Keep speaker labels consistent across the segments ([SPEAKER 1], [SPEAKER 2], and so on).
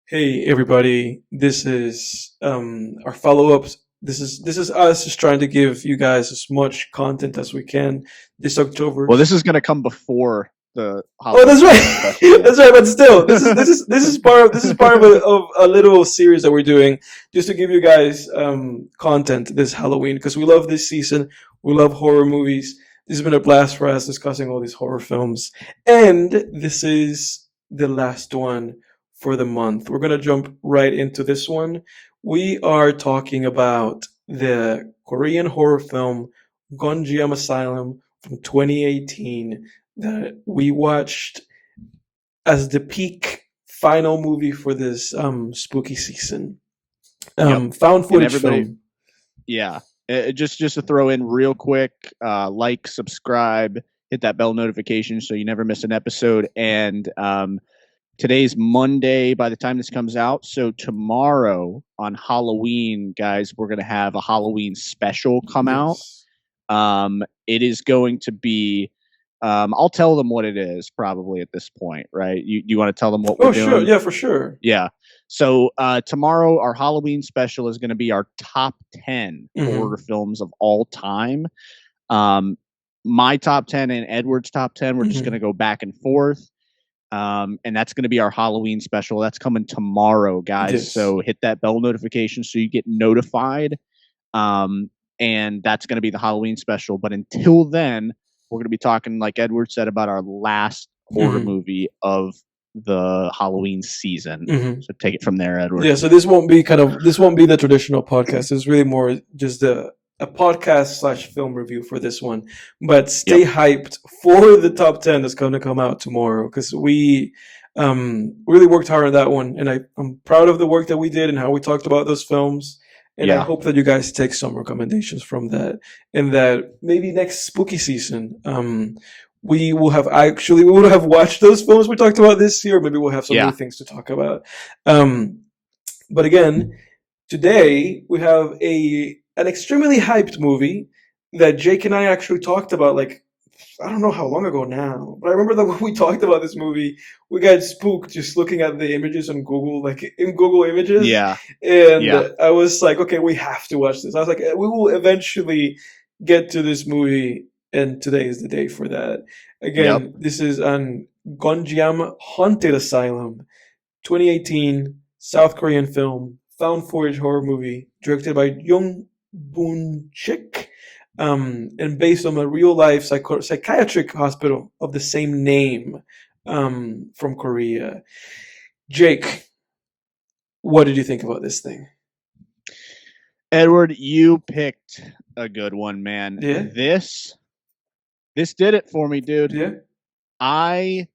[SPEAKER 1] Hey everybody, this is our follow-ups. This is us just trying to give you guys as much content as we can this October.
[SPEAKER 2] Well, this is going to come before the
[SPEAKER 1] Oh, that's
[SPEAKER 2] Halloween
[SPEAKER 1] right.
[SPEAKER 2] special.
[SPEAKER 1] That's right. But still, this is part of a little series that we're doing just to give you guys content this Halloween because we love this season. We love horror movies. This has been a blast for us discussing all these horror films, and this is the last one for the month. We're gonna jump right into this one. We are talking about the Korean horror film Gonjiam Asylum from 2018 that we watched as the peak final movie for this spooky season.
[SPEAKER 2] Yep.
[SPEAKER 1] Found
[SPEAKER 2] And
[SPEAKER 1] footage
[SPEAKER 2] everybody,
[SPEAKER 1] film.
[SPEAKER 2] yeah. Just to throw in real quick, like, subscribe, hit that bell notification so you never miss an episode. And today's Monday by the time this comes out. So tomorrow on Halloween, guys, we're going to have a Halloween special come out.
[SPEAKER 1] Yes.
[SPEAKER 2] It is going to be. I'll tell them what it is probably at this point, right? You want to tell them what we're
[SPEAKER 1] Oh, sure.
[SPEAKER 2] doing?
[SPEAKER 1] Yeah, for sure.
[SPEAKER 2] Yeah. So tomorrow, our Halloween special is going to be our top 10 horror
[SPEAKER 1] Mm-hmm.
[SPEAKER 2] films of all time. Um, my top 10 and Edward's top 10, we're just going to
[SPEAKER 1] Mm-hmm.
[SPEAKER 2] go back and forth. And that's going to be our Halloween special. That's coming tomorrow, guys.
[SPEAKER 1] Yes.
[SPEAKER 2] So hit that bell notification so you get notified. Um, and that's going to be the Halloween special. But until then, we're going to be talking, like Edward said, about our last horror
[SPEAKER 1] Mm-hmm.
[SPEAKER 2] movie of the Halloween season.
[SPEAKER 1] Mm-hmm.
[SPEAKER 2] So take it from there, Edward.
[SPEAKER 1] Yeah, so this won't be the traditional podcast. It's really more just a podcast slash film review for this one. But stay
[SPEAKER 2] Yep.
[SPEAKER 1] hyped for the top 10 that's going to come out tomorrow because we really worked hard on that one, and I'm proud of the work that we did and how we talked about those films. And I
[SPEAKER 2] Yeah.
[SPEAKER 1] hope that you guys take some recommendations from that, and that maybe next spooky season, we will have watched those films we talked about this year. Maybe we'll have some new
[SPEAKER 2] Yeah.
[SPEAKER 1] things to talk about. Um, but again, today we have an extremely hyped movie that Jake and I actually talked about. Like, I don't know how long ago now, but I remember that when we talked about this movie, we got spooked just looking at the images on Google, like in Google Images,
[SPEAKER 2] Yeah.
[SPEAKER 1] and
[SPEAKER 2] Yeah.
[SPEAKER 1] I was like, okay, we have to watch this. I was like, we will eventually get to this movie, and today is the day for that.
[SPEAKER 2] Yep.
[SPEAKER 1] Again, this is an Gonjiam Haunted Asylum, 2018 South Korean film, found footage horror movie directed by Young Boon Chik, and based on a real life psychiatric hospital of the same name, from Korea. Jake, what did you think about this thing?
[SPEAKER 2] Edward, you picked a good one, man.
[SPEAKER 1] Yeah,
[SPEAKER 2] This did it for me, dude.
[SPEAKER 1] yeah,
[SPEAKER 2] I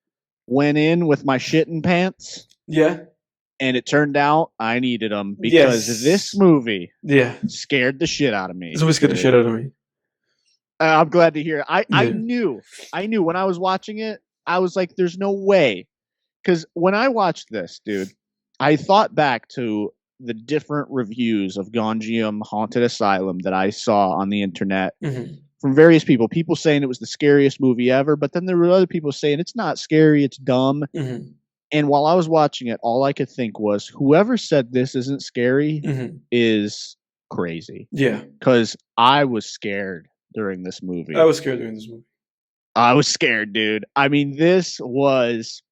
[SPEAKER 2] went in with my shitting pants,
[SPEAKER 1] yeah,
[SPEAKER 2] and it turned out I needed them because
[SPEAKER 1] yes,
[SPEAKER 2] this movie
[SPEAKER 1] yeah.
[SPEAKER 2] scared the shit out of me,
[SPEAKER 1] This always scared the
[SPEAKER 2] dude.
[SPEAKER 1] shit out of me.
[SPEAKER 2] I'm glad to hear it. I
[SPEAKER 1] Yeah,
[SPEAKER 2] knew when I was watching it, I was like, there's no way. Because when I watched this, dude, I thought back to the different reviews of Gonjiam Haunted Asylum that I saw on the internet
[SPEAKER 1] hmm,
[SPEAKER 2] from various people. People saying it was the scariest movie ever, but then there were other people saying it's not scary, it's dumb.
[SPEAKER 1] hmm,
[SPEAKER 2] And while I was watching it, all I could think was, whoever said this isn't scary
[SPEAKER 1] hmm.
[SPEAKER 2] is crazy.
[SPEAKER 1] Yeah,
[SPEAKER 2] Because I was scared during this
[SPEAKER 1] I
[SPEAKER 2] movie.
[SPEAKER 1] was scared during this movie.
[SPEAKER 2] I was scared, dude. I mean, this is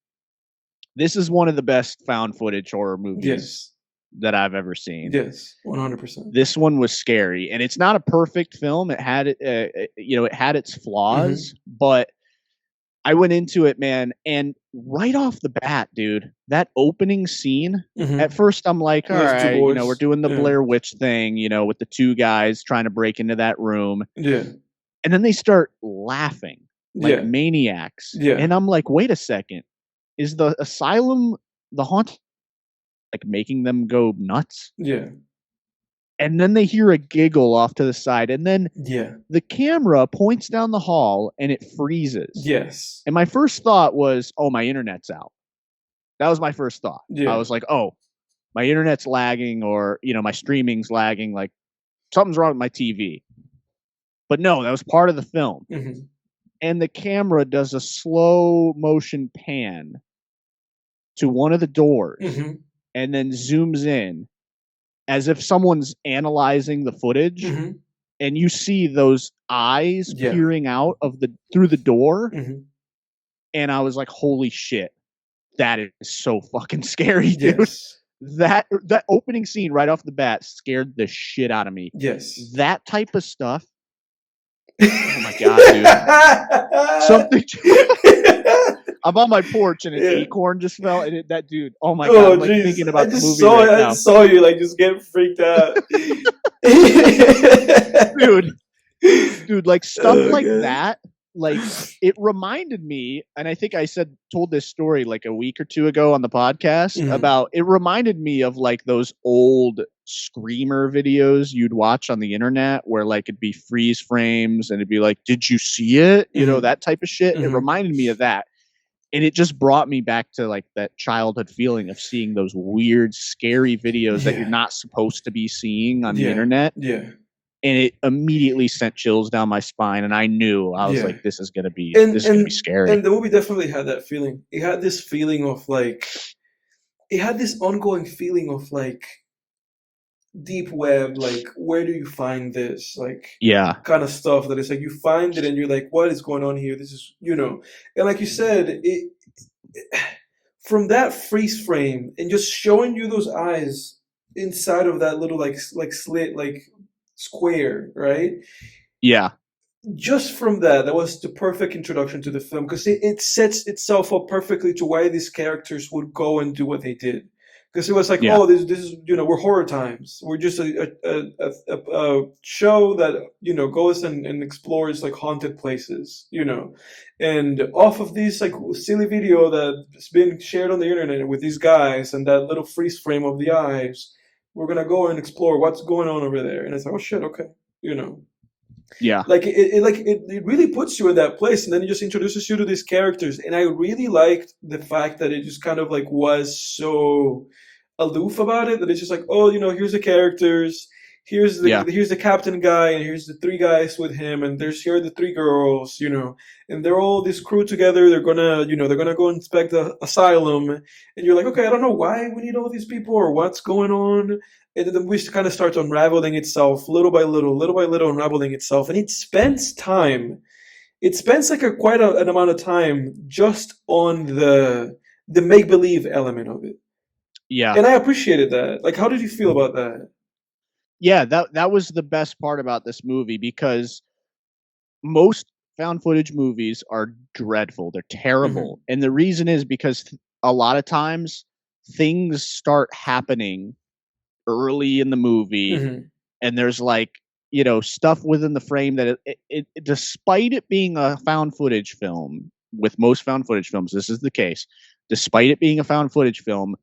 [SPEAKER 2] one of the best found footage horror movies
[SPEAKER 1] Yes,
[SPEAKER 2] that I've ever seen.
[SPEAKER 1] yes, 100%.
[SPEAKER 2] This one was scary, and it's not a perfect film. It had it had its
[SPEAKER 1] Hmm.
[SPEAKER 2] flaws, but I went into it, man, and right off the bat, dude, that opening scene.
[SPEAKER 1] Hmm.
[SPEAKER 2] At first, I'm like, all
[SPEAKER 1] Those two
[SPEAKER 2] right, we're
[SPEAKER 1] boys.
[SPEAKER 2] doing the
[SPEAKER 1] Yeah,
[SPEAKER 2] Blair Witch thing, with the two guys trying to break into that room,
[SPEAKER 1] yeah,
[SPEAKER 2] and then they start laughing like
[SPEAKER 1] yeah,
[SPEAKER 2] maniacs,
[SPEAKER 1] yeah,
[SPEAKER 2] and I'm like, wait a second, is the asylum the haunt like making them go nuts?
[SPEAKER 1] yeah,
[SPEAKER 2] And then they hear a giggle off to the side, and then
[SPEAKER 1] yeah,
[SPEAKER 2] the camera points down the hall and it freezes.
[SPEAKER 1] yes,
[SPEAKER 2] And my first thought was, oh, my internet's out. That was my first thought. I
[SPEAKER 1] yeah,
[SPEAKER 2] was like, oh, my internet's lagging, or my streaming's lagging, like something's wrong with my TV. But no, that was part of the film.
[SPEAKER 1] hmm,
[SPEAKER 2] And the camera does a slow motion pan to one of the doors,
[SPEAKER 1] hmm,
[SPEAKER 2] and then zooms in as if someone's analyzing the footage,
[SPEAKER 1] Mm-hmm.
[SPEAKER 2] and you see those eyes
[SPEAKER 1] Yeah.
[SPEAKER 2] peering out of the through the door,
[SPEAKER 1] Mm-hmm.
[SPEAKER 2] and I was like, "Holy shit, that is so fucking scary, dude!"
[SPEAKER 1] Yes.
[SPEAKER 2] That opening scene right off the bat scared the shit out of me.
[SPEAKER 1] Yes.
[SPEAKER 2] That type of stuff. Oh my god, dude! Something. I'm on my porch and an
[SPEAKER 1] Yeah.
[SPEAKER 2] acorn just fell, and that dude. Oh my god,
[SPEAKER 1] Oh
[SPEAKER 2] I'm like
[SPEAKER 1] jeez,
[SPEAKER 2] thinking about the movie right
[SPEAKER 1] I
[SPEAKER 2] now,
[SPEAKER 1] just saw you like just getting freaked out.
[SPEAKER 2] dude. Dude, like stuff
[SPEAKER 1] Oh
[SPEAKER 2] like
[SPEAKER 1] god.
[SPEAKER 2] that, like it reminded me, and I think I told this story like a week or two ago on the podcast
[SPEAKER 1] Mhm.
[SPEAKER 2] about it reminded me of like those old screamer videos you'd watch on the internet where like it'd be freeze frames and it'd be like, did you see it? You know,
[SPEAKER 1] Mhm.
[SPEAKER 2] that type of shit. It
[SPEAKER 1] Mhm.
[SPEAKER 2] reminded me of that. And it just brought me back to like that childhood feeling of seeing those weird, scary videos that you're
[SPEAKER 1] Yeah.
[SPEAKER 2] not supposed to be seeing on the
[SPEAKER 1] Yeah.
[SPEAKER 2] internet,
[SPEAKER 1] Yeah.
[SPEAKER 2] and it immediately sent chills down my spine, and I knew I was
[SPEAKER 1] Yeah.
[SPEAKER 2] like, this is gonna be
[SPEAKER 1] And
[SPEAKER 2] scary.
[SPEAKER 1] and the movie definitely had that feeling. It had this feeling of like it had this ongoing feeling of like deep web, like where do you find this? Like
[SPEAKER 2] Yeah,
[SPEAKER 1] kind of stuff that it's like you find it and you're like, what is going on here? This is and like you said, it from that freeze frame and just showing you those eyes inside of that little like slit like square, right?
[SPEAKER 2] yeah,
[SPEAKER 1] Just from that was the perfect introduction to the film because it sets itself up perfectly to why these characters would go and do what they did. Because it was like,
[SPEAKER 2] yeah,
[SPEAKER 1] oh, this is we're horror times. We're just a show that goes and explores like haunted places, and off of this like silly video that's been shared on the internet with these guys and that little freeze frame of the eyes, we're gonna go and explore what's going on over there. And it's like, oh shit, okay, you know
[SPEAKER 2] yeah,
[SPEAKER 1] like it really puts you in that place, and then it just introduces you to these characters. And I really liked the fact that it just kind of like was so aloof about it, that it's just like, oh, here's the characters,
[SPEAKER 2] yeah,
[SPEAKER 1] here's the captain guy, and here's the three guys with him, and here are the three girls, and they're all this crew together. They're gonna go inspect the asylum, and you're like, okay, I don't know why we need all these people or what's going on. And then we kind of starts unraveling itself little by little, unraveling itself, and it spends time. It spends like quite an amount of time just on the make believe element of it,
[SPEAKER 2] yeah,
[SPEAKER 1] and I appreciated that. Like, how did you feel about that?
[SPEAKER 2] yeah. That was the best part about this movie because most found footage movies are dreadful. They're
[SPEAKER 1] Hmm.
[SPEAKER 2] terrible, and the reason is because a lot of times things start happening early in the movie,
[SPEAKER 1] Hmm.
[SPEAKER 2] and there's like stuff within the frame that despite it being a found footage film, with most found footage films this is the case, despite it being a found footage film,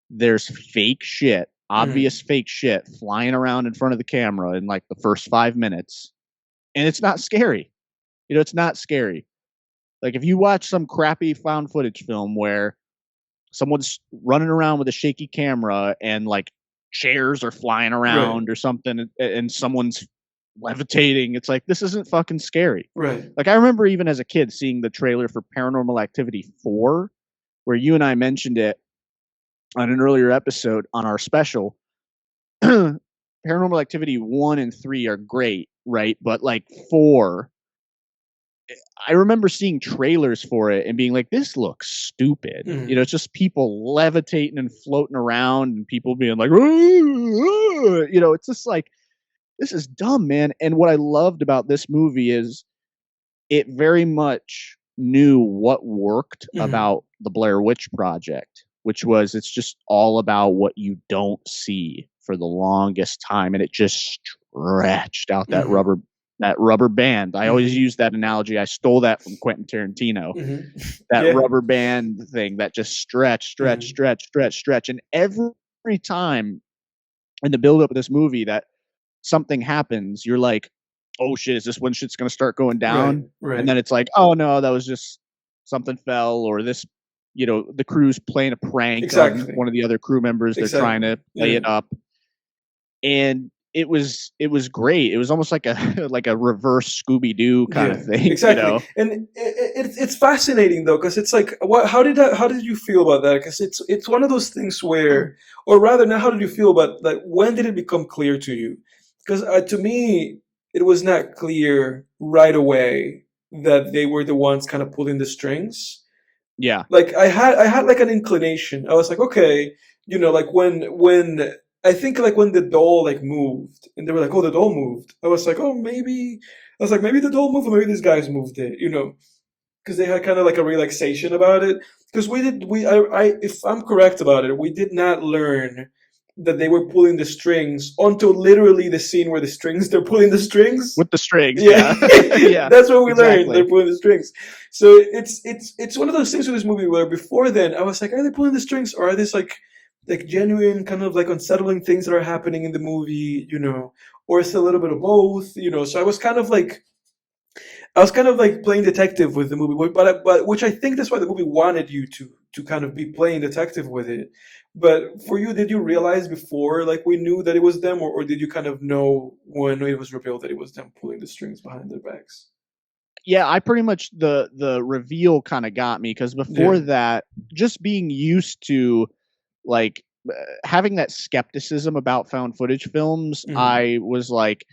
[SPEAKER 2] there's fake shit,
[SPEAKER 1] Hmm.
[SPEAKER 2] obvious fake shit flying around in front of the camera in like the first 5 minutes, and it's not scary. It's not scary. Like if you watch some crappy found footage film where someone's running around with a shaky camera and like chairs are flying
[SPEAKER 1] Right.
[SPEAKER 2] around or something, and someone's levitating, it's like, this isn't fucking scary.
[SPEAKER 1] Right.
[SPEAKER 2] Like I remember even as a kid seeing the trailer for Paranormal Activity 4, where you and I mentioned it on an earlier episode on our special. Paranormal Activity 1 and 3 are great, right? But like 4, I remember seeing trailers for it and being like, this looks stupid.
[SPEAKER 1] Hmm.
[SPEAKER 2] It's just people levitating and floating around and people being like, "Ooh, ooh." It's just like, this is dumb, man. And what I loved about this movie is it very much knew what worked
[SPEAKER 1] Hmm.
[SPEAKER 2] about the Blair Witch Project, which was it's just all about what you don't see for the longest time, and it just stretched out
[SPEAKER 1] Hmm.
[SPEAKER 2] that rubber band. I always
[SPEAKER 1] Hmm.
[SPEAKER 2] use that analogy. I stole that from Quentin Tarantino.
[SPEAKER 1] Hmm.
[SPEAKER 2] That
[SPEAKER 1] Yeah.
[SPEAKER 2] rubber band thing that just
[SPEAKER 1] Hmm.
[SPEAKER 2] stretch, and every time in the build up of this movie that something happens, you're like, "Oh shit, is this when shit's gonna start going
[SPEAKER 1] Right.
[SPEAKER 2] down?" And
[SPEAKER 1] Right.
[SPEAKER 2] then it's like, "Oh no, that was just something fell," or this, the crew's playing a prank on
[SPEAKER 1] Exactly.
[SPEAKER 2] one of the other crew members. They're trying
[SPEAKER 1] Exactly.
[SPEAKER 2] to play
[SPEAKER 1] Yeah.
[SPEAKER 2] it up, and it was great. It was almost like a like a reverse Scooby-Doo kind
[SPEAKER 1] Yeah,
[SPEAKER 2] of thing, you
[SPEAKER 1] exactly.
[SPEAKER 2] know?
[SPEAKER 1] And it's fascinating though, because it's like, what? How did you feel about that? Because it's one of those things where, or rather, now, how did you feel about like when did it become clear to you? Because to me, it was not clear right away that they were the ones kind of pulling the strings.
[SPEAKER 2] Yeah.
[SPEAKER 1] Like I had like an inclination. I was like, okay, like when I think like when the doll like moved and they were like, oh, the doll moved. I was like, oh, maybe. I was like, maybe the doll moved, or maybe these guys moved it. Because they had kind of like a relaxation about it. Because if I'm correct about it, we did not learn that they were pulling the strings until literally the scene where they're pulling the strings.
[SPEAKER 2] With the strings,
[SPEAKER 1] Yeah,
[SPEAKER 2] yeah. Yeah,
[SPEAKER 1] that's what we learned. They're
[SPEAKER 2] exactly.
[SPEAKER 1] pulling the strings. So it's one of those things with this movie where before then I was like, are they pulling the strings, or are these like genuine kind of like unsettling things that are happening in the movie, or it's a little bit of both. So I was kind of like playing detective with the movie, but which I think that's why the movie wanted you to kind of be playing detective with it. But for you, did you realize before, like we knew that it was them, or did you kind of know when it was revealed that it was them pulling the strings behind their backs?
[SPEAKER 2] Yeah, I pretty much the reveal kinda got me because
[SPEAKER 1] Yeah.
[SPEAKER 2] before that, just being used to, like, having that skepticism about found footage films,
[SPEAKER 1] Hmm.
[SPEAKER 2] I was like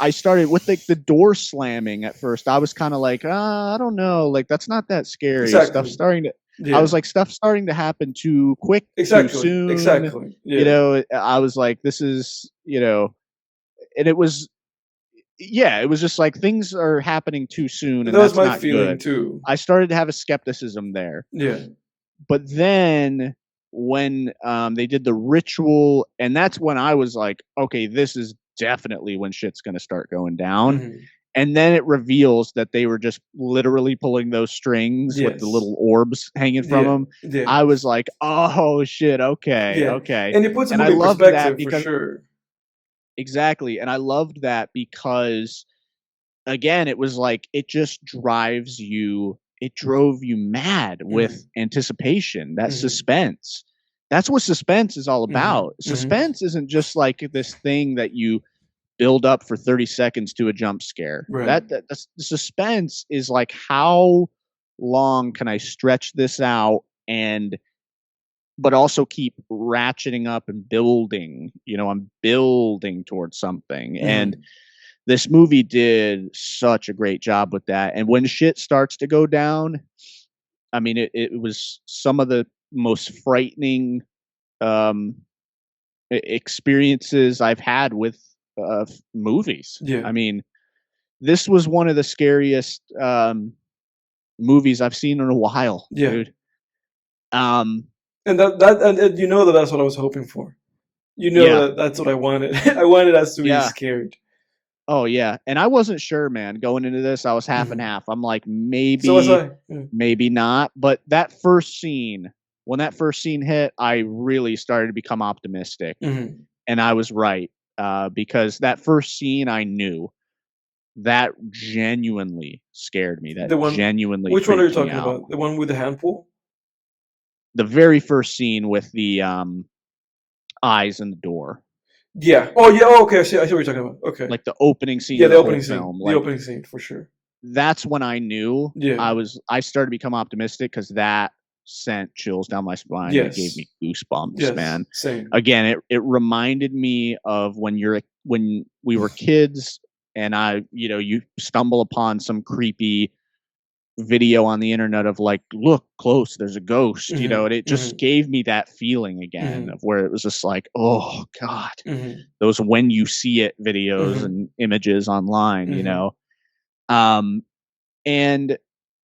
[SPEAKER 2] I started with, like, the door slamming at first. I was kinda like, I don't know, like, that's not that scary.
[SPEAKER 1] Exactly.
[SPEAKER 2] I
[SPEAKER 1] Yeah.
[SPEAKER 2] was like, "Stuff's starting to happen too quick, too
[SPEAKER 1] Exactly.
[SPEAKER 2] soon."
[SPEAKER 1] Exactly. Yeah.
[SPEAKER 2] I was like, "This is" and it was yeah, it was just like things are happening too soon,
[SPEAKER 1] That
[SPEAKER 2] and
[SPEAKER 1] was
[SPEAKER 2] that's
[SPEAKER 1] my
[SPEAKER 2] not
[SPEAKER 1] feeling
[SPEAKER 2] good.
[SPEAKER 1] too.
[SPEAKER 2] I started to have a skepticism there.
[SPEAKER 1] Yeah.
[SPEAKER 2] But then when they did the ritual, and that's when I was like, okay, this is definitely when shit's going to start going down.
[SPEAKER 1] Hmm.
[SPEAKER 2] And then it reveals that they were just literally pulling those strings with the
[SPEAKER 1] Yes.
[SPEAKER 2] little orbs hanging from
[SPEAKER 1] Yeah.
[SPEAKER 2] them.
[SPEAKER 1] Yeah.
[SPEAKER 2] I was like, oh shit, okay,
[SPEAKER 1] Yeah.
[SPEAKER 2] okay.
[SPEAKER 1] And it puts a
[SPEAKER 2] And I
[SPEAKER 1] movie in
[SPEAKER 2] loved that
[SPEAKER 1] perspective for
[SPEAKER 2] because
[SPEAKER 1] sure.
[SPEAKER 2] exactly. And I loved that because again, it was like it just it drove you mad with
[SPEAKER 1] Hmm.
[SPEAKER 2] anticipation, that
[SPEAKER 1] Hmm.
[SPEAKER 2] suspense. That's what suspense is all
[SPEAKER 1] Hmm.
[SPEAKER 2] about.
[SPEAKER 1] Hmm.
[SPEAKER 2] Suspense isn't just like this thing that you build up for 30 seconds to a jump scare.
[SPEAKER 1] Right.
[SPEAKER 2] That's the suspense is like how long can I stretch this out and but also keep ratcheting up and building. I'm building towards something. And
[SPEAKER 1] Hmm.
[SPEAKER 2] this movie did such a great job with that, and when shit starts to go down, I mean, it was some of the most frightening, um, experiences I've had with, movies.
[SPEAKER 1] Yeah.
[SPEAKER 2] I mean, this was one of the scariest, movies I've seen in a while,
[SPEAKER 1] Yeah.
[SPEAKER 2] dude. Um,
[SPEAKER 1] And you know that that's what I was hoping for. You know
[SPEAKER 2] yeah,
[SPEAKER 1] that that's what I wanted. I wanted us to be
[SPEAKER 2] yeah.
[SPEAKER 1] scared.
[SPEAKER 2] Oh, yeah, and I wasn't sure, man, going into this, I was half and
[SPEAKER 1] Hmm.
[SPEAKER 2] half. I'm like,
[SPEAKER 1] So was
[SPEAKER 2] maybe,
[SPEAKER 1] I. Yeah.
[SPEAKER 2] maybe not, but when that first scene hit, I really started to become optimistic,
[SPEAKER 1] Hmm.
[SPEAKER 2] and I was right, because that first scene, I knew that genuinely scared me, that
[SPEAKER 1] The one.
[SPEAKER 2] genuinely
[SPEAKER 1] Which one are you
[SPEAKER 2] creeped me
[SPEAKER 1] talking
[SPEAKER 2] out.
[SPEAKER 1] about? The one with the hand pull?
[SPEAKER 2] The very first scene with the, eyes in the door,
[SPEAKER 1] Yeah. Oh yeah. Oh, okay. I see what you're talking about. Okay.
[SPEAKER 2] like, the opening scene
[SPEAKER 1] Yeah,
[SPEAKER 2] of
[SPEAKER 1] the
[SPEAKER 2] the whole
[SPEAKER 1] opening scene.
[SPEAKER 2] film,
[SPEAKER 1] The
[SPEAKER 2] like,
[SPEAKER 1] opening scene for sure.
[SPEAKER 2] that's when I knew
[SPEAKER 1] Yeah.
[SPEAKER 2] I started to become optimistic because that sent chills down my spine and it gave
[SPEAKER 1] Yes.
[SPEAKER 2] me goosebumps,
[SPEAKER 1] Yes.
[SPEAKER 2] man.
[SPEAKER 1] Same.
[SPEAKER 2] Again, it reminded me of when we were kids and you stumble upon some creepy video on the internet of like, look close, there's a ghost,
[SPEAKER 1] Hmm.
[SPEAKER 2] and it just
[SPEAKER 1] Hmm.
[SPEAKER 2] gave me that feeling again of
[SPEAKER 1] Hmm.
[SPEAKER 2] where it was just like, oh God,
[SPEAKER 1] Hmm.
[SPEAKER 2] those when you see it videos
[SPEAKER 1] Hmm.
[SPEAKER 2] and images online.
[SPEAKER 1] Hmm.
[SPEAKER 2] Um, and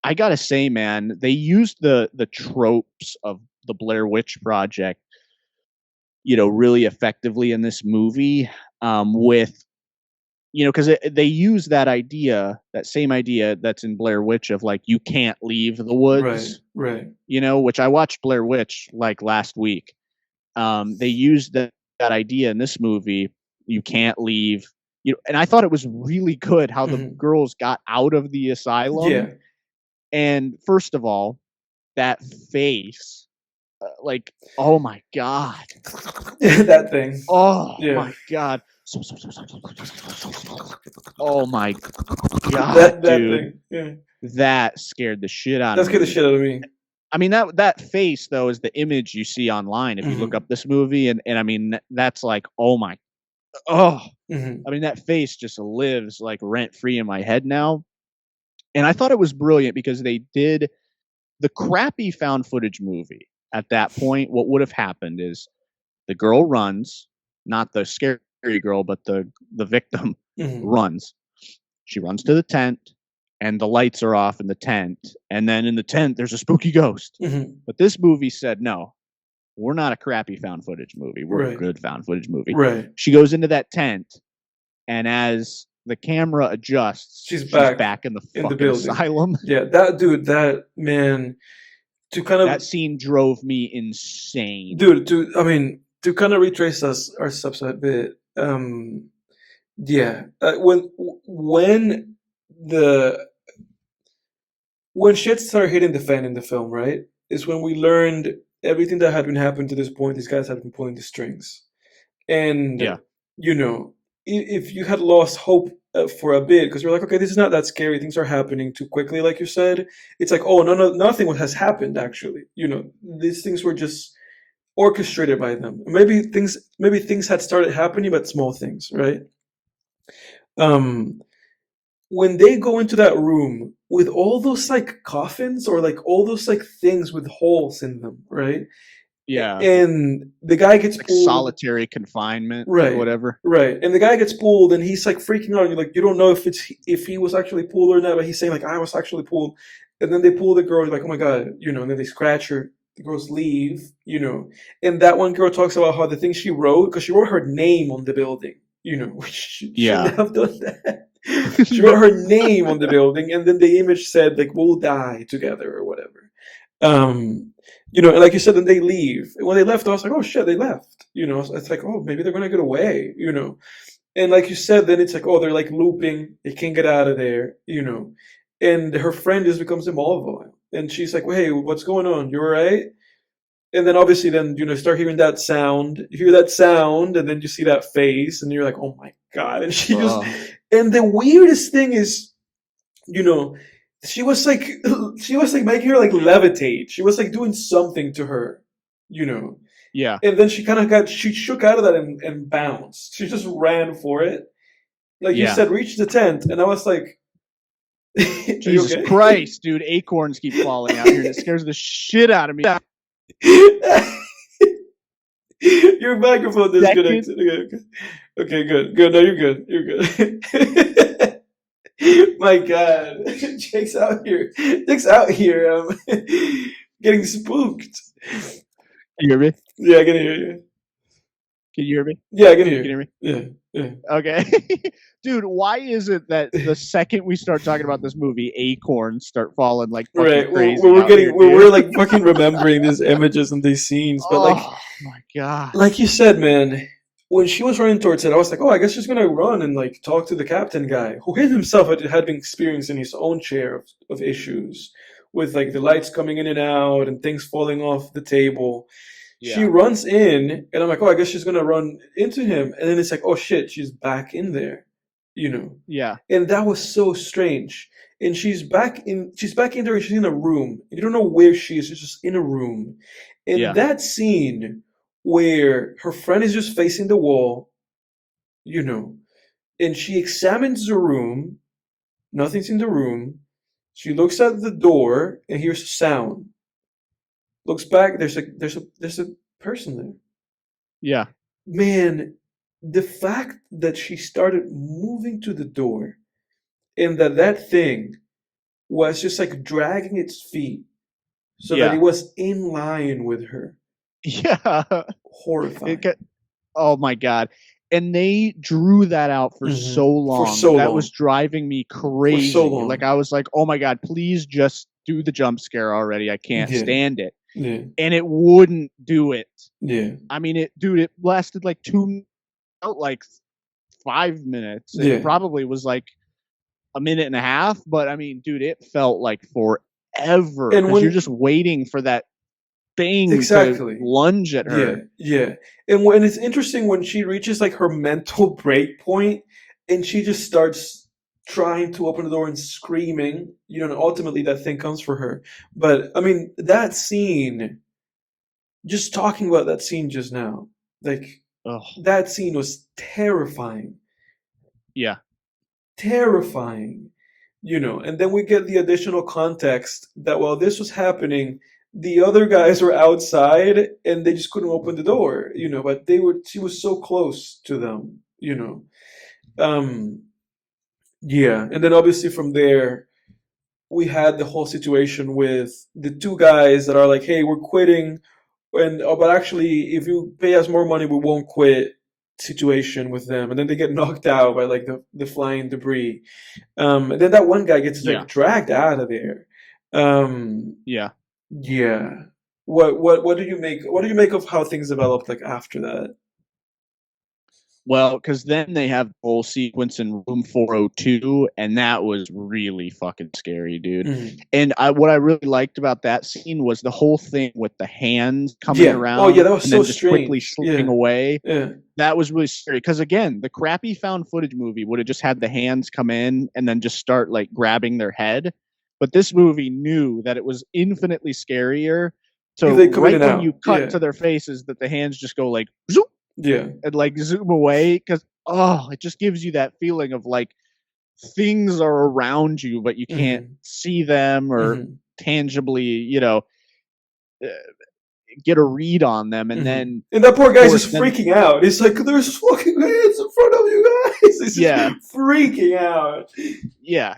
[SPEAKER 2] I gotta say, man, they used the tropes of the Blair Witch Project, really effectively in this movie. With because they use that same idea that's in Blair Witch of like you can't leave the
[SPEAKER 1] Right.
[SPEAKER 2] woods,
[SPEAKER 1] Right.
[SPEAKER 2] which I watched Blair Witch like last week. They used that idea in this movie. You can't leave. And I thought it was really good how the
[SPEAKER 1] Hmm.
[SPEAKER 2] girls got out of the asylum.
[SPEAKER 1] Yeah.
[SPEAKER 2] And first of all, that face. like, oh my god,
[SPEAKER 1] That thing.
[SPEAKER 2] oh
[SPEAKER 1] Yeah.
[SPEAKER 2] my god, oh my god,
[SPEAKER 1] That
[SPEAKER 2] dude,
[SPEAKER 1] thing. Yeah.
[SPEAKER 2] that scared the shit out of
[SPEAKER 1] That scared the
[SPEAKER 2] me.
[SPEAKER 1] shit out of me.
[SPEAKER 2] I mean, that face though is the image you see online if you look
[SPEAKER 1] Hmm.
[SPEAKER 2] up this movie, and I mean that's like, oh my, oh,
[SPEAKER 1] Hmm.
[SPEAKER 2] I mean that face just lives like rent free in my head now. And I thought it was brilliant because they did the crappy found footage movie. At that point, what would have happened is the girl runs, not the scary girl, but the victim
[SPEAKER 1] Hmm.
[SPEAKER 2] runs. She runs to the tent, and the lights are off in the tent, and then in the tent there's a spooky ghost.
[SPEAKER 1] Hmm.
[SPEAKER 2] But this movie said, no, we're not a crappy found footage movie. We're a
[SPEAKER 1] Right.
[SPEAKER 2] good found footage movie.
[SPEAKER 1] Right.
[SPEAKER 2] She goes into that tent, and as the camera adjusts,
[SPEAKER 1] She's
[SPEAKER 2] she's
[SPEAKER 1] back
[SPEAKER 2] back in the
[SPEAKER 1] in the
[SPEAKER 2] fucking
[SPEAKER 1] building.
[SPEAKER 2] asylum.
[SPEAKER 1] Yeah, that dude, that man, to kind
[SPEAKER 2] That
[SPEAKER 1] of,
[SPEAKER 2] scene drove me insane.
[SPEAKER 1] dude, I mean, to kind of retrace our steps a bit. Yeah, when the when shit started hitting the fan in the film, right, is when we learned everything that had been happening to this point. These guys had been pulling the strings, and
[SPEAKER 2] Yeah.
[SPEAKER 1] you know, if you had lost hope for a bit because you're like, okay, this is not that scary. Things are happening too quickly, like you said. It's like, oh, no, nothing has happened actually. These things were just orchestrated by them. Maybe things had started happening, but small things, right? Um, when they go into that room with all those like coffins or like all those like things with holes in them, right?
[SPEAKER 2] Yeah.
[SPEAKER 1] And the guy gets
[SPEAKER 2] Like
[SPEAKER 1] pulled.
[SPEAKER 2] solitary confinement or
[SPEAKER 1] Right,
[SPEAKER 2] whatever.
[SPEAKER 1] right. And the guy gets pulled, and he's like freaking out. And you're like, you don't know if he was actually pulled or not, but he's saying like, I was actually pulled. And then they pull the girl. You're like, oh my god, And then they scratch her. The girls leave. And that one girl talks about how the thing she wrote, because she wrote her name on the building, which she
[SPEAKER 2] Yeah.
[SPEAKER 1] shouldn't have done that. She wrote her name on the building, and then the image said like, we'll die together or whatever. And like you said, then they leave. And when they left, I was like, oh shit, they left. It's like, oh, maybe they're gonna get away. And like you said, then it's like, oh, they're like looping. They can't get out of there. And her friend just becomes immobile, and she's like, hey, what's going on? You all right? And then obviously, then start hearing that sound. You hear that sound, and then you see that face, and you're like, oh my god! And she just, and the weirdest thing is, you know, she was like she was like making her like levitate. She was like doing something to her, you know.
[SPEAKER 2] Yeah.
[SPEAKER 1] And then she shook out of that and bounced. She just ran for it. Like you
[SPEAKER 2] Yeah.
[SPEAKER 1] said, reach the tent. And I was like,
[SPEAKER 2] Jesus
[SPEAKER 1] okay?
[SPEAKER 2] Christ, dude, acorns keep falling out here and it scares the shit out of me.
[SPEAKER 1] Your microphone disconnected. Okay, good. Good. No, you're good. You're good. My God. Jake's out here. Getting spooked.
[SPEAKER 2] Can you hear me?
[SPEAKER 1] Yeah, I can hear you.
[SPEAKER 2] Can you hear me?
[SPEAKER 1] Yeah, I can hear
[SPEAKER 2] you. Can you
[SPEAKER 1] hear me? Yeah.
[SPEAKER 2] Okay. Dude, why is it that the second we start talking about this movie, acorns start falling like fucking
[SPEAKER 1] Right.
[SPEAKER 2] crazy?
[SPEAKER 1] We're like fucking remembering these images and these scenes. But like,
[SPEAKER 2] oh my god.
[SPEAKER 1] Like you said, man, when she was running towards it, I was like, oh, I guess she's gonna run and like talk to the captain guy, who himself had been experiencing his own share of issues with like the lights coming in and out and things falling off the table. She runs in, and I'm like, oh, I guess she's gonna run into him, and then it's like, oh shit, she's back in there.
[SPEAKER 2] Yeah.
[SPEAKER 1] And that was so strange. And she's back in there, and she's in a room. You don't know where she is, she's just in a room. And that scene where her friend is just facing the wall, and she examines the room, nothing's in the room. She looks at the door and hears a sound. Looks back, there's a person there.
[SPEAKER 2] Yeah.
[SPEAKER 1] Man, the fact that she started moving to the door and that thing was just like dragging its feet so that it was in line with her.
[SPEAKER 2] Yeah.
[SPEAKER 1] Horrifying.
[SPEAKER 2] Oh my god. And they drew that out for so long. That was driving me crazy.
[SPEAKER 1] For so long.
[SPEAKER 2] Like I was like, oh my god, please just do the jump scare already. I can't stand it.
[SPEAKER 1] Yeah.
[SPEAKER 2] And it wouldn't do it.
[SPEAKER 1] Yeah.
[SPEAKER 2] I mean, it lasted like 5 minutes. It probably was like a minute and a half, but I mean, dude, it felt like forever. And when you're just waiting for that thing to
[SPEAKER 1] exactly.
[SPEAKER 2] lunge at
[SPEAKER 1] Yeah,
[SPEAKER 2] her.
[SPEAKER 1] yeah. And when it's interesting when she reaches like her mental break point and she just starts trying to open the door and screaming, you know, and ultimately that thing comes for her. But I mean, that scene, just talking about that scene just now, like
[SPEAKER 2] Oh,
[SPEAKER 1] that scene was terrifying.
[SPEAKER 2] yeah,
[SPEAKER 1] Terrifying, you know. And then we get the additional context that while this was happening, the other guys were outside and they just couldn't open the door, you know, but they were she was so close to them, you know. um yeah, and then obviously from there we had the whole situation with the two guys that are like, hey, we're quitting, and oh, but actually if you pay us more money we won't quit situation with them, and then they get knocked out by like the flying debris. And then that one guy gets
[SPEAKER 2] yeah,
[SPEAKER 1] like dragged out of there. Um,
[SPEAKER 2] yeah.
[SPEAKER 1] yeah. What do you make? What do you make of how things developed like after that?
[SPEAKER 2] Well, because then they have the whole sequence in room 402, and that was really fucking scary, dude.
[SPEAKER 1] Mhm.
[SPEAKER 2] And what I really liked about that scene was the whole thing with the hands coming
[SPEAKER 1] Yeah. Oh yeah,
[SPEAKER 2] around
[SPEAKER 1] that was
[SPEAKER 2] and
[SPEAKER 1] so
[SPEAKER 2] then just quickly
[SPEAKER 1] strange.
[SPEAKER 2] slipping
[SPEAKER 1] Yeah.
[SPEAKER 2] away.
[SPEAKER 1] Yeah.
[SPEAKER 2] That was really scary. Because again, the crappy found footage movie would have just had the hands come in and then just start like grabbing their head. But this movie knew that it was infinitely scarier.
[SPEAKER 1] If
[SPEAKER 2] So
[SPEAKER 1] they come in
[SPEAKER 2] right
[SPEAKER 1] and
[SPEAKER 2] when you
[SPEAKER 1] out.
[SPEAKER 2] cut
[SPEAKER 1] Yeah.
[SPEAKER 2] to their faces, that the hands just go like zoop
[SPEAKER 1] Yeah.
[SPEAKER 2] and like zoom away because it just gives you that feeling of like things are around you but you can't
[SPEAKER 1] Hmm.
[SPEAKER 2] see them or
[SPEAKER 1] Hmm.
[SPEAKER 2] tangibly uh, get a read on them. And
[SPEAKER 1] Hmm.
[SPEAKER 2] then
[SPEAKER 1] And that poor
[SPEAKER 2] of
[SPEAKER 1] guy's
[SPEAKER 2] course
[SPEAKER 1] just
[SPEAKER 2] then
[SPEAKER 1] freaking out. He's like, "There's fucking hands in front of you guys." He's just
[SPEAKER 2] yeah,
[SPEAKER 1] freaking out.
[SPEAKER 2] yeah,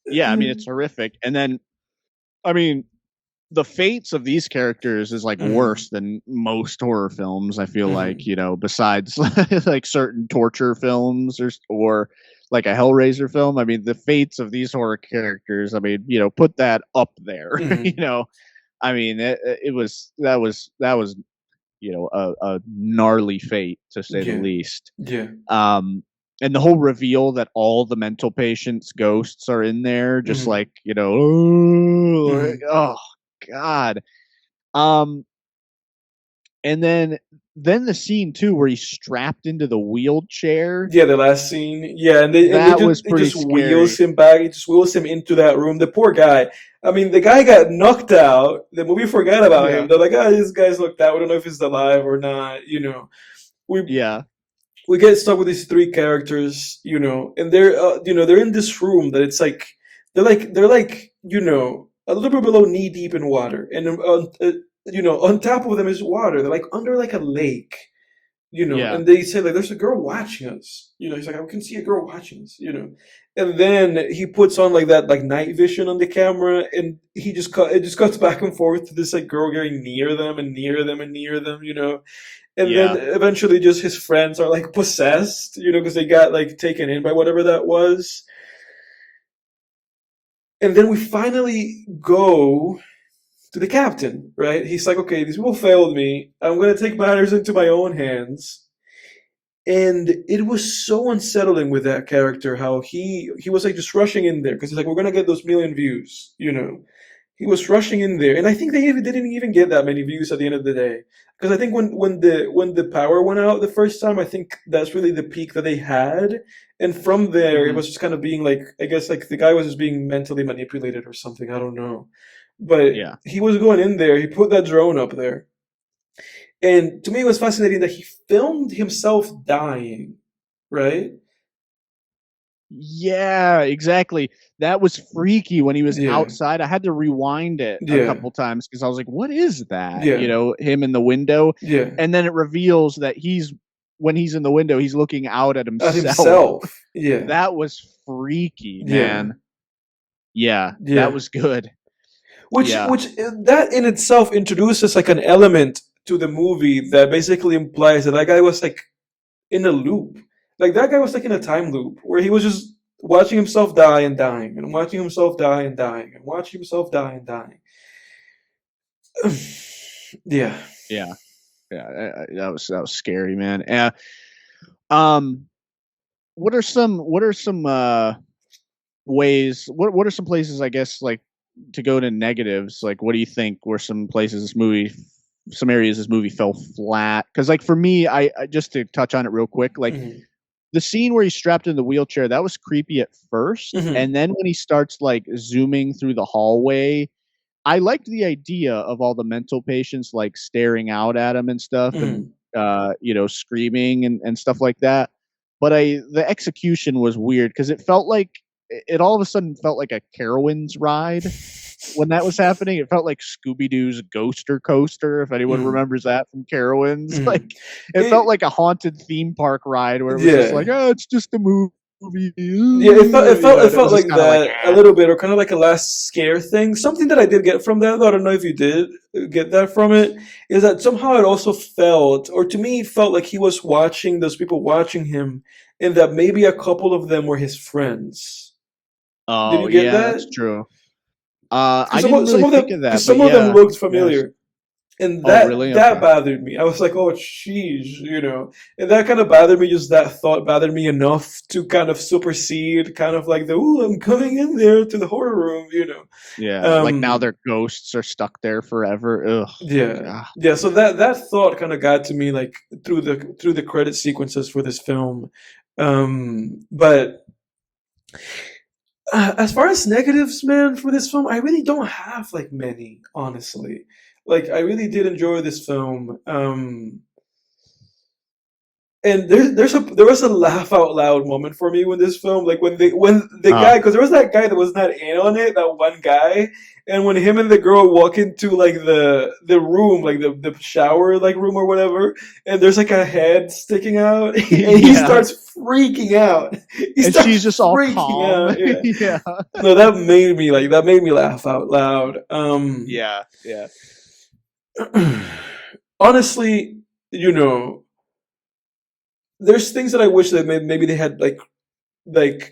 [SPEAKER 2] yeah, I mean it's horrific. And then I mean the fates of these characters is like
[SPEAKER 1] Hmm.
[SPEAKER 2] worse than most horror films. I feel like,
[SPEAKER 1] Hmm.
[SPEAKER 2] besides like certain torture films or like a Hellraiser film. I mean, the fates of these horror characters, I mean, put that up there.
[SPEAKER 1] Hmm.
[SPEAKER 2] I mean, it was that was a gnarly fate to say the
[SPEAKER 1] Yeah.
[SPEAKER 2] least.
[SPEAKER 1] Yeah.
[SPEAKER 2] Um, and the whole reveal that all the mental patients' ghosts are in there, just
[SPEAKER 1] Hmm.
[SPEAKER 2] like oh,
[SPEAKER 1] Hmm.
[SPEAKER 2] oh God. Um, and then the scene too where he's strapped into the wheelchair.
[SPEAKER 1] Yeah, the last scene. Yeah, and they
[SPEAKER 2] That
[SPEAKER 1] just
[SPEAKER 2] was
[SPEAKER 1] it
[SPEAKER 2] pretty
[SPEAKER 1] just wheels
[SPEAKER 2] scary.
[SPEAKER 1] him back. It just wheels him into that room. The poor guy. I mean, the guy got knocked out. The movie forgot about him.
[SPEAKER 2] Yeah,
[SPEAKER 1] They're like, ah, this guy's knocked out. We don't know if he's alive or not. You know, we
[SPEAKER 2] yeah,
[SPEAKER 1] we get stuck with these three characters. You know, and they're they're in this room that it's like they're like a little bit below knee deep in water, and on top of them is water. They're like under like a lake,
[SPEAKER 2] yeah,
[SPEAKER 1] and they say like there's a girl watching us, he's like, I can see a girl watching us, and then he puts on like that like night vision on the camera, and it just cuts back and forth to this like girl getting near them and near them and near them, and then
[SPEAKER 2] yeah,
[SPEAKER 1] eventually just his friends are like possessed, because they got like taken in by whatever that was, and then we finally go to the captain, right? He's like, okay, these people failed me, I'm gonna take matters into my own hands. And it was so unsettling with that character how he was like just rushing in there because he's like, we're gonna get those million views, he was rushing in there, and I think they even didn't even get that many views at the end of the day, because I think when the power went out the first time, I think that's really the peak that they had, and from there it
[SPEAKER 2] hmm
[SPEAKER 1] was just kind of being like, I guess like the guy was just being mentally manipulated or something, I don't know, but
[SPEAKER 2] yeah.
[SPEAKER 1] he was going in there, he put that drone up there, and to me, it was fascinating that he filmed himself dying, right?
[SPEAKER 2] Yeah, exactly. That was freaky when he was
[SPEAKER 1] Yeah,
[SPEAKER 2] outside. I had to rewind it a
[SPEAKER 1] yeah,
[SPEAKER 2] couple times because I was like, "What is that?"
[SPEAKER 1] yeah,
[SPEAKER 2] Him in the window,
[SPEAKER 1] yeah.
[SPEAKER 2] and then it reveals that when he's in the window, he's looking out at
[SPEAKER 1] At
[SPEAKER 2] himself.
[SPEAKER 1] himself. Yeah,
[SPEAKER 2] That was freaky,
[SPEAKER 1] yeah,
[SPEAKER 2] man. Yeah, that
[SPEAKER 1] yeah.
[SPEAKER 2] was good.
[SPEAKER 1] Which,
[SPEAKER 2] Yeah.
[SPEAKER 1] which that in itself introduces like an element to the movie that basically implies that that guy was like in a loop. Like that guy was like in a time loop where he was just watching himself die and dying, and watching himself die and dying, and watching himself die and dying. Yeah.
[SPEAKER 2] Yeah. Yeah, that was scary, man. Um, what are some ways? What are some places? I guess like to go to negatives. Like, what do you think were some places this movie some areas this movie fell flat. Because like for me, I just to touch on it real quick, like
[SPEAKER 1] Mhm.
[SPEAKER 2] the scene where he's strapped in the wheelchair, that was creepy at first,
[SPEAKER 1] Mhm.
[SPEAKER 2] and then when he starts like zooming through the hallway, I liked the idea of all the mental patients like staring out at him and stuff, and
[SPEAKER 1] Mhm.
[SPEAKER 2] screaming and stuff like that. But the execution was weird because it all of a sudden felt like a Carowinds ride when that was happening. It felt like Scooby Doo's Ghoster Coaster, if anyone
[SPEAKER 1] Mhm.
[SPEAKER 2] remembers that from Carowinds. Like
[SPEAKER 1] Mhm.
[SPEAKER 2] it felt
[SPEAKER 1] It
[SPEAKER 2] like a haunted theme park ride where it was just like,
[SPEAKER 1] yeah.
[SPEAKER 2] oh, it's just a movie,
[SPEAKER 1] Yeah,
[SPEAKER 2] and
[SPEAKER 1] it
[SPEAKER 2] it was
[SPEAKER 1] felt
[SPEAKER 2] just
[SPEAKER 1] like
[SPEAKER 2] kind of like,
[SPEAKER 1] that a little bit, or kind of like a last scare thing. Something that I did get from that, though, I don't know if you did get that from it, is that somehow it also felt, or to me, it felt like he was watching those people watching him, and that maybe a couple of them were his friends. Did
[SPEAKER 2] oh
[SPEAKER 1] you get
[SPEAKER 2] yeah, that's
[SPEAKER 1] that?
[SPEAKER 2] true.
[SPEAKER 1] Because
[SPEAKER 2] I didn't really think of that,
[SPEAKER 1] because
[SPEAKER 2] but
[SPEAKER 1] some of them
[SPEAKER 2] yeah,
[SPEAKER 1] looked
[SPEAKER 2] yes.
[SPEAKER 1] familiar, and
[SPEAKER 2] Oh really?
[SPEAKER 1] that
[SPEAKER 2] Okay.
[SPEAKER 1] bothered me. I was like, oh, jeez, and that kind of bothered me. Just that thought bothered me enough to kind of supersede, kind of like the, ooh, I'm coming in there to the horror room.
[SPEAKER 2] Yeah, like now
[SPEAKER 1] Um,
[SPEAKER 2] their ghosts are stuck there forever. Ugh.
[SPEAKER 1] yeah,
[SPEAKER 2] God.
[SPEAKER 1] yeah. So that thought kind of got to me, like through the credit sequences for this film. But as far as negatives, man, for this film, I really don't have like many, honestly. Like I really did enjoy this film. And there was a laugh out loud moment for me when this film, like when the
[SPEAKER 2] Uh,
[SPEAKER 1] guy, because there was that guy that was not in on it, that one guy, and when him and the girl walk into like the room, like the shower like room or whatever, and there's like a head sticking out, and he
[SPEAKER 2] yeah,
[SPEAKER 1] starts freaking out. He
[SPEAKER 2] and
[SPEAKER 1] starts
[SPEAKER 2] she's just all
[SPEAKER 1] freaking
[SPEAKER 2] calm.
[SPEAKER 1] out. Yeah.
[SPEAKER 2] Yeah,
[SPEAKER 1] No, that made me laugh out loud.
[SPEAKER 2] yeah, yeah,
[SPEAKER 1] Honestly, you know, there's things that I wish that maybe they had like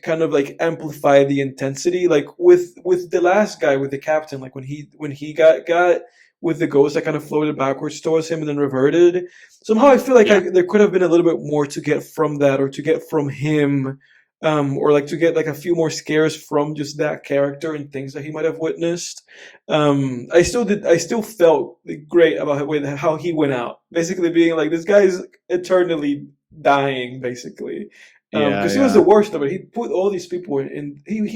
[SPEAKER 1] kind of like amplify the intensity, like with the last guy, with the captain, like when he got with the ghost that kind of floated backwards towards him and then reverted. Somehow I feel like
[SPEAKER 2] yeah,
[SPEAKER 1] there could have been a little bit more to get from that, or to get from him, or like to get like a few more scares from just that character and things that he might have witnessed. I still felt great about how he went out, basically being like, this guy's eternally dying, basically,
[SPEAKER 2] yeah,
[SPEAKER 1] because he was the
[SPEAKER 2] yeah,
[SPEAKER 1] worst of it. He put all these people in, and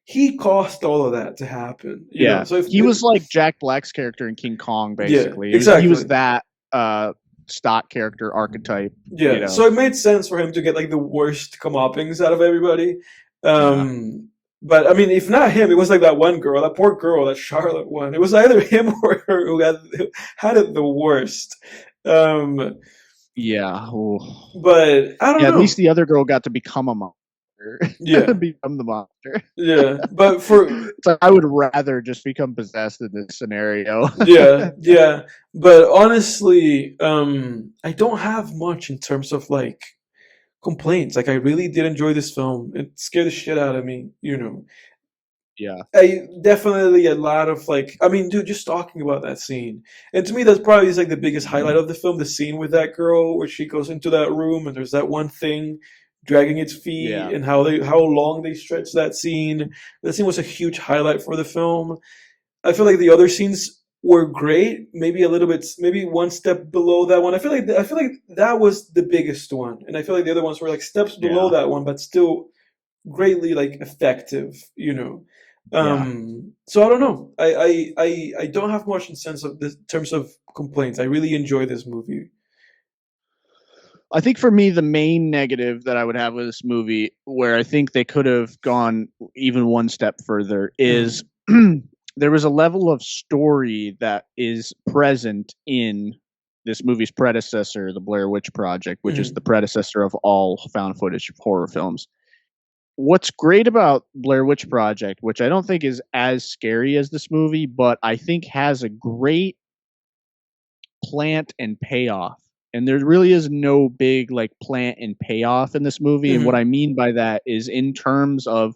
[SPEAKER 1] he caused all of that to happen.
[SPEAKER 2] yeah.
[SPEAKER 1] So if
[SPEAKER 2] He was like Jack Black's character in King Kong,
[SPEAKER 1] yeah,
[SPEAKER 2] basically. He was
[SPEAKER 1] exactly.
[SPEAKER 2] that uh stock character archetype. You
[SPEAKER 1] Yeah,
[SPEAKER 2] know.
[SPEAKER 1] so it made sense for him to get like the worst comeuppings out of everybody.
[SPEAKER 2] Yeah,
[SPEAKER 1] But I mean, if not him, it was like that one girl, that poor girl, that Charlotte one. It was either him or her who had it the worst. Um,
[SPEAKER 2] yeah. Ooh.
[SPEAKER 1] but I don't
[SPEAKER 2] Yeah, at least
[SPEAKER 1] know.
[SPEAKER 2] the other girl got to become a monster.
[SPEAKER 1] Yeah,
[SPEAKER 2] Become the monster.
[SPEAKER 1] yeah. But for
[SPEAKER 2] So I would rather just become possessed in this scenario.
[SPEAKER 1] yeah, yeah. But honestly, I don't have much in terms of like complaints. Like I really did enjoy this film. It scared the shit out of me.
[SPEAKER 2] Yeah.
[SPEAKER 1] I definitely a lot of like, I mean, dude, just talking about that scene. And to me that's probably is like the biggest highlight of the film, the scene with that girl where she goes into that room and there's that one thing dragging its feet,
[SPEAKER 2] Yeah.
[SPEAKER 1] and how long they stretch that scene. That scene was a huge highlight for the film. I feel like the other scenes were great, maybe a little bit, maybe one step below that one. I feel like that was the biggest one, and I feel like the other ones were like steps below
[SPEAKER 2] Yeah.
[SPEAKER 1] that one, but still greatly like effective.
[SPEAKER 2] Yeah.
[SPEAKER 1] So I don't know. I don't have much in sense of this terms of complaints. I really enjoy this movie.
[SPEAKER 2] I think for me, the main negative that I would have with this movie, where I think they could have gone even one step further, is
[SPEAKER 1] Mhm.
[SPEAKER 2] there was a level of story that is present in this movie's predecessor, The Blair Witch Project, which is the
[SPEAKER 1] Mhm.
[SPEAKER 2] predecessor of all found footage horror films. What's great about Blair Witch Project, which I don't think is as scary as this movie, but I think has a great plant and payoff. And there really is no big like plant and payoff in this movie. And what I
[SPEAKER 1] Mhm.
[SPEAKER 2] mean by that is in terms of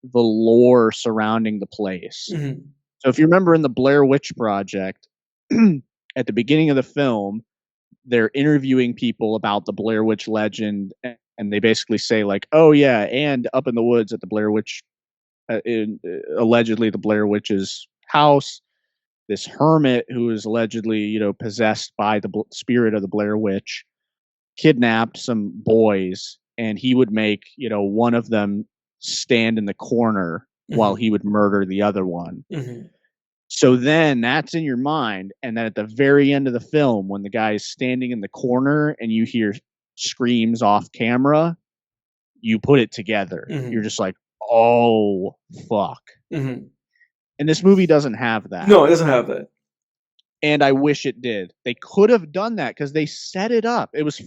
[SPEAKER 2] the lore surrounding the place.
[SPEAKER 1] Mhm.
[SPEAKER 2] So if you remember in the Blair Witch Project, at the beginning of the film, they're interviewing people about the Blair Witch legend, and they basically say like, "Oh yeah, and up in the woods at the Blair Witch, allegedly the Blair Witch's house, this hermit who is allegedly, possessed by the spirit of the Blair Witch, kidnapped some boys, and he would make, one of them stand in the corner while he would murder the other one. So then that's in your mind. And then at the very end of the film, when the guy is standing in the corner and you hear screams off camera, you put it together. You're just like, oh, fuck. And this movie doesn't have that.
[SPEAKER 1] No, it doesn't have that.
[SPEAKER 2] And I wish it did. They could have done that because they set it up. It was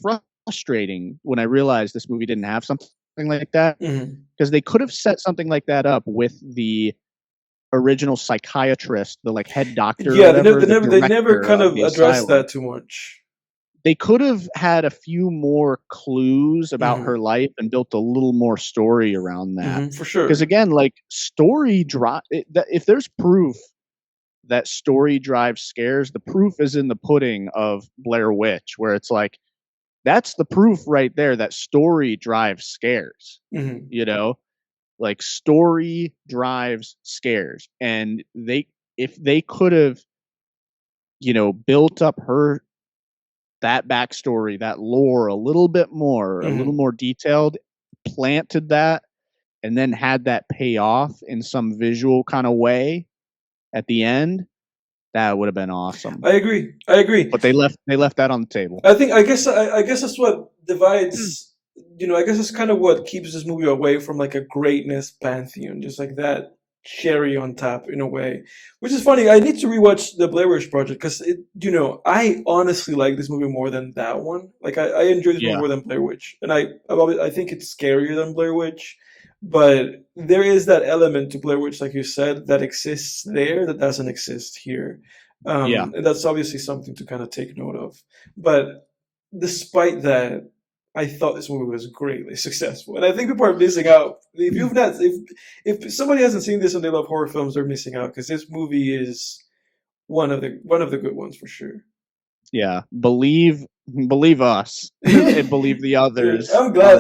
[SPEAKER 2] frustrating when I realized this movie didn't have something like that, because they could have set something like that up with the original psychiatrist, the like head doctor.
[SPEAKER 1] Yeah, they never kind of addressed that too much.
[SPEAKER 2] They could have had a few more clues about her life and built a little more story around that.
[SPEAKER 1] For sure.
[SPEAKER 2] Because again, like story drive, if there's proof that story drives scares, the proof is in the pudding of Blair Witch, where it's like, that's the proof right there that story drives scares. Like story drives scares. And if they could have, built up that backstory, that lore a little bit more, a little more detailed, planted that, and then had that pay off in some visual kind of way at the end, that would have been awesome.
[SPEAKER 1] I agree.
[SPEAKER 2] But they left that on the table.
[SPEAKER 1] I guess that's what divides. I guess that's kind of what keeps this movie away from like a greatness pantheon, just like that cherry on top in a way. Which is funny. I need to rewatch the Blair Witch Project because I honestly like this movie more than that one. Like I enjoy this movie more than Blair Witch, and I think it's scarier than Blair Witch. But there is that element to Blair Witch, like you said, that exists there that doesn't exist here. And that's obviously something to kind of take note of. But despite that, I thought this movie was greatly successful, and I think people are missing out. If somebody hasn't seen this and they love horror films, they're missing out because this movie is one of the good ones for sure.
[SPEAKER 2] Yeah, believe us and believe the others.
[SPEAKER 1] I'm glad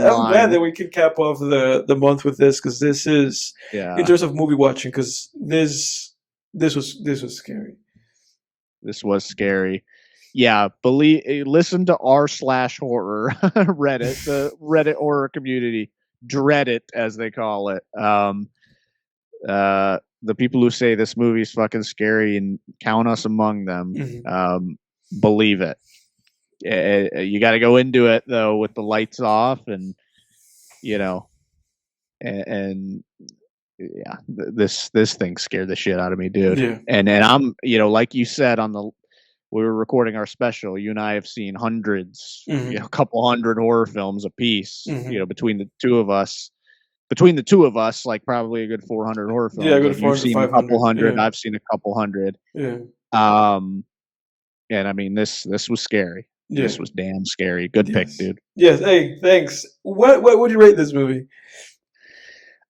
[SPEAKER 1] that we can cap off the month with this, because this is in terms of movie watching, because this was scary.
[SPEAKER 2] This was scary. Yeah, listen to r/horror Reddit, the Reddit horror community, dread it as they call it. The people who say this movie's fucking scary, and count us among them. Believe it. You got to go into it though with the lights off, and this thing scared the shit out of me, dude.
[SPEAKER 1] Yeah.
[SPEAKER 2] And I'm, like you said we were recording our special, you and I have seen hundreds, a couple hundred horror films apiece, between the two of us. Like probably a good 400 horror films.
[SPEAKER 1] Yeah, good 400,
[SPEAKER 2] you've seen a couple hundred.
[SPEAKER 1] Yeah.
[SPEAKER 2] I've seen a couple hundred.
[SPEAKER 1] Yeah.
[SPEAKER 2] And I mean, this was scary.
[SPEAKER 1] Yeah.
[SPEAKER 2] This was damn scary. Good pick, dude.
[SPEAKER 1] Yes. Hey, thanks. What would you rate this movie?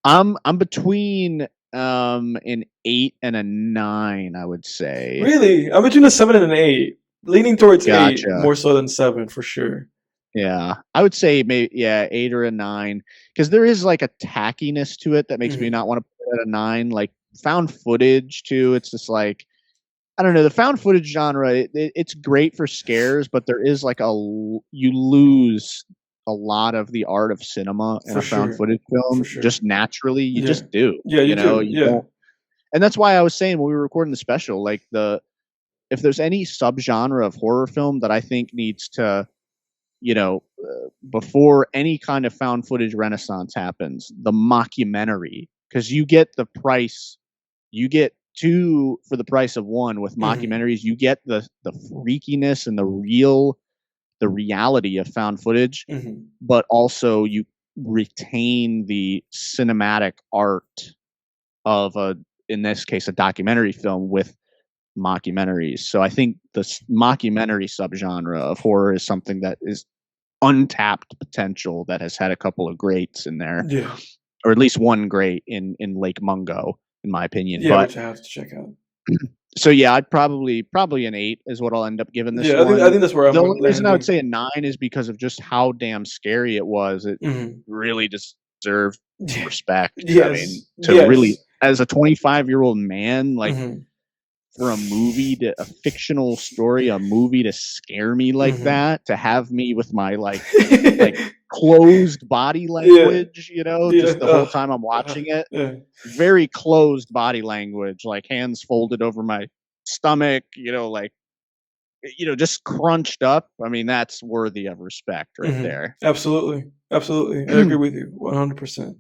[SPEAKER 2] I'm between an 8 and a 9, I would say.
[SPEAKER 1] Really? I'm between a 7 and an 8. Leaning towards 8 more so than 7 for sure.
[SPEAKER 2] Yeah. I would say maybe 8 or a 9, because there is like a tackiness to it that makes me not want to put it at a 9. Like found footage too. It's just like, I don't know, the found footage genre, it's great for scares, but there is like you lose a lot of the art of cinema in a found footage film, just naturally. You just do.
[SPEAKER 1] Yeah, you do.
[SPEAKER 2] Don't. And that's why I was saying when we were recording the special, like if there's any subgenre of horror film that I think needs to, before any kind of found footage renaissance happens, the mockumentary, because you get the price, you get 2 for the price of 1 with mockumentaries. You get the freakiness and the reality of found footage, but also you retain the cinematic art of in this case, a documentary film with mockumentaries. So I think the mockumentary subgenre of horror is something that is untapped potential, that has had a couple of greats in there, or at least one great in Lake Mungo, in my opinion.
[SPEAKER 1] Yeah, which I have to check out.
[SPEAKER 2] So yeah, I'd probably an 8 is what I'll end up giving this.
[SPEAKER 1] Yeah,
[SPEAKER 2] one.
[SPEAKER 1] I think that's where I'm.
[SPEAKER 2] The only reason I would say a 9 is because of just how damn scary it was. It really deserved respect.
[SPEAKER 1] Yes.
[SPEAKER 2] I mean, really, as a 25-year-old man, like for a fictional story, a movie to scare me like that, to have me with my like closed body
[SPEAKER 1] Yeah,
[SPEAKER 2] language,
[SPEAKER 1] yeah.
[SPEAKER 2] just the whole time I'm watching it.
[SPEAKER 1] Yeah.
[SPEAKER 2] Very closed body language, like hands folded over my stomach, like just crunched up. I mean, that's worthy of respect right there.
[SPEAKER 1] Absolutely, absolutely. I agree with you 100%.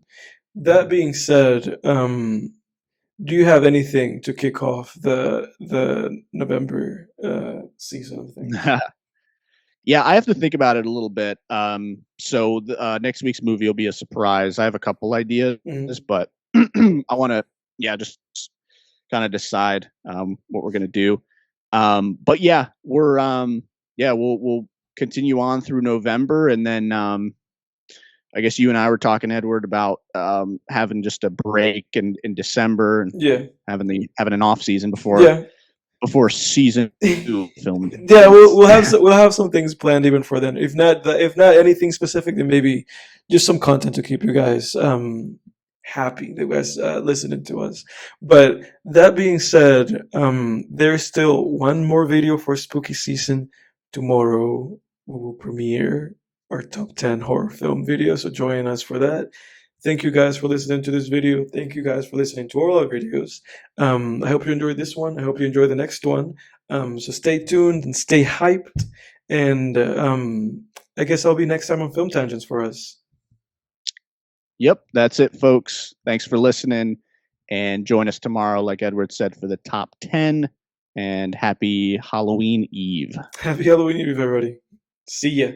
[SPEAKER 1] That being said, do you have anything to kick off the November season of things?
[SPEAKER 2] Yeah, I have to think about it a little bit. So next week's movie will be a surprise. I have a couple ideas,
[SPEAKER 1] Mhm.
[SPEAKER 2] but I want to, yeah, just kind of decide what we're gonna do. But yeah, we'll continue on through November, and then I guess you and I were talking, Edward, about having just a break in December and
[SPEAKER 1] Yeah,
[SPEAKER 2] having an off season
[SPEAKER 1] yeah.
[SPEAKER 2] before season 2 filmed
[SPEAKER 1] Yeah, we'll
[SPEAKER 2] begins.
[SPEAKER 1] we'll have we'll have some things planned even for then. If not anything specific, then maybe just some content to keep you guys happy that you guys listening to us. But that being said, there's still one more video for spooky season. Tomorrow we will premiere our top 10 horror film video, so join us for that. Thank you guys for listening to this video. Thank you guys for listening to all our videos. I hope you enjoyed this one. I hope you enjoy the next one. So stay tuned and stay hyped. And I guess I'll be next time on Film Tangents for us.
[SPEAKER 2] Yep, that's it, folks. Thanks for listening, and join us tomorrow, like Edward said, for the top 10. And happy Halloween Eve.
[SPEAKER 1] Happy Halloween Eve, everybody. See ya.